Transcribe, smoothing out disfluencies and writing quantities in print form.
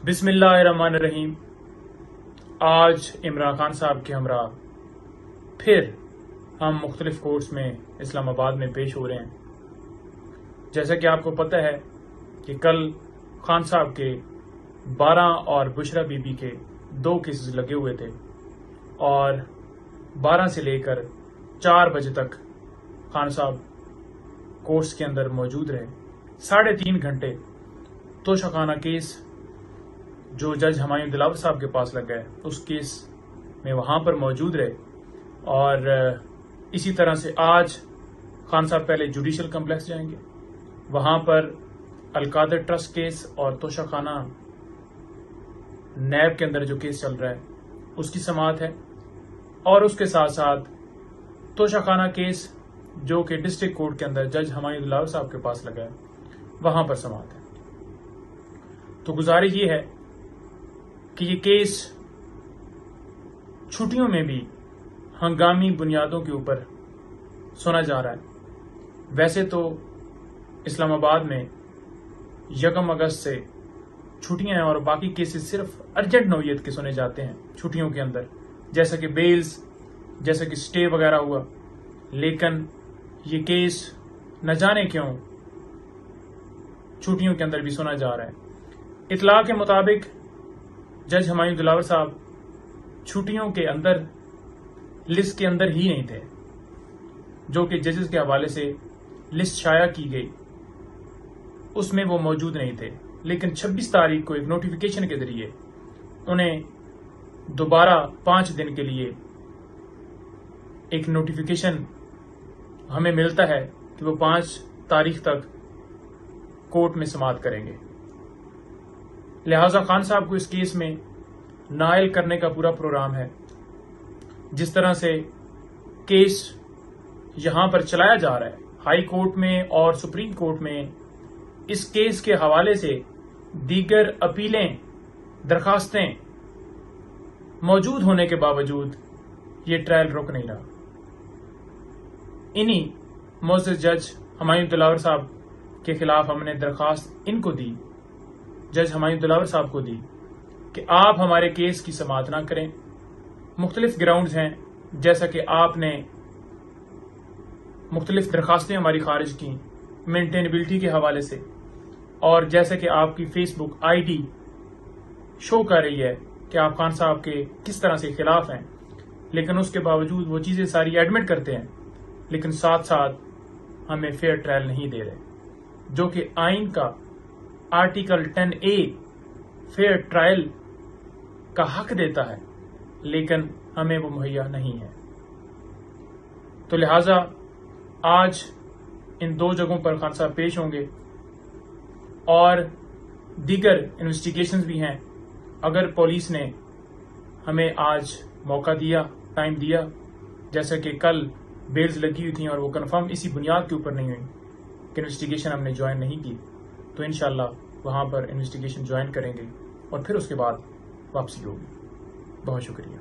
بسم اللہ الرحمن الرحیم۔ آج عمران خان صاحب کے ہمراہ پھر ہم مختلف کورٹس میں اسلام آباد میں پیش ہو رہے ہیں۔ جیسا کہ آپ کو پتہ ہے کہ کل خان صاحب کے 12 اور بشرا بی بی کے 2 کیسز لگے ہوئے تھے اور 12 سے لے کر 4 بجے تک خان صاحب کورٹس کے اندر موجود رہے۔ 3.5 گھنٹے توشہ خانہ کیس جو جج ہمایوں دلاور صاحب کے پاس لگا ہے اس کیس میں وہاں پر موجود رہے، اور اسی طرح سے آج خان صاحب پہلے جوڈیشل کمپلیکس جائیں گے، وہاں پر القادر ٹرسٹ کیس اور توشہ خانہ نیب کے اندر جو کیس چل رہا ہے اس کی سماعت ہے، اور اس کے ساتھ ساتھ توشہ خانہ کیس جو کہ ڈسٹرکٹ کورٹ کے اندر جج ہمایوں دلاور صاحب کے پاس لگا ہے وہاں پر سماعت ہے۔ تو گزارش یہ ہے کہ یہ کیس چھٹیوں میں بھی ہنگامی بنیادوں کے اوپر سنا جا رہا ہے۔ ویسے تو اسلام آباد میں 1 اگست سے چھٹیاں ہیں اور باقی کیسز صرف ارجنٹ نوعیت کے سنے جاتے ہیں چھٹیوں کے اندر، جیسا کہ بیلز، جیسا کہ سٹے وغیرہ ہوا، لیکن یہ کیس نہ جانے کیوں چھٹیوں کے اندر بھی سنا جا رہا ہے۔ اطلاع کے مطابق جج ہمایوں دلاور صاحب چھٹیوں کے اندر لسٹ کے اندر ہی نہیں تھے، جو کہ ججز کے حوالے سے لسٹ شائع کی گئی اس میں وہ موجود نہیں تھے، لیکن 26 تاریخ کو ایک نوٹیفیکیشن کے ذریعے انہیں دوبارہ 5 دن کے لیے ایک نوٹیفیکیشن ہمیں ملتا ہے کہ وہ 5 تاریخ تک کورٹ میں سماعت کریں گے۔ لہذا خان صاحب کو اس کیس میں نائل کرنے کا پورا پروگرام ہے۔ جس طرح سے کیس یہاں پر چلایا جا رہا ہے ہائی کورٹ میں اور سپریم کورٹ میں، اس کیس کے حوالے سے دیگر اپیلیں، درخواستیں موجود ہونے کے باوجود یہ ٹرائل رک نہیں رہا۔ انہی معزز جج ہمایوں دلاور صاحب کے خلاف ہم نے درخواست ان کو دی، جج ہمایوں دلاور صاحب کو دی، کہ آپ ہمارے کیس کی سماعت نہ کریں۔ مختلف گراؤنڈز ہیں، جیسا کہ آپ نے مختلف درخواستیں ہماری خارج کی مینٹینیبلٹی کے حوالے سے، اور جیسا کہ آپ کی face book I D show کر رہی ہے کہ آپ خان صاحب کے کس طرح سے خلاف ہیں، لیکن اس کے باوجود وہ چیزیں ساری ایڈمٹ کرتے ہیں، لیکن ساتھ ساتھ ہمیں فیئر ٹرائل نہیں دے رہے، جو کہ آئین کا آرٹیکل 10A فیئر ٹرائل کا حق دیتا ہے، لیکن ہمیں وہ مہیا نہیں ہے۔ تو لہٰذا آج ان 2 جگہوں پر خان صاحب پیش ہوں گے، اور دیگر انویسٹیگیشنز بھی ہیں۔ اگر پولیس نے ہمیں آج موقع دیا، ٹائم دیا، جیسا کہ کل بیلز لگی ہوئی تھیں اور وہ کنفرم اسی بنیاد کے اوپر نہیں ہوئی کہ انویسٹیگیشن ہم نے جوائن نہیں کی، تو انشاءاللہ وہاں پر انویسٹیگیشن جوائن کریں گے اور پھر اس کے بعد واپسی ہوگی۔ بہت شکریہ۔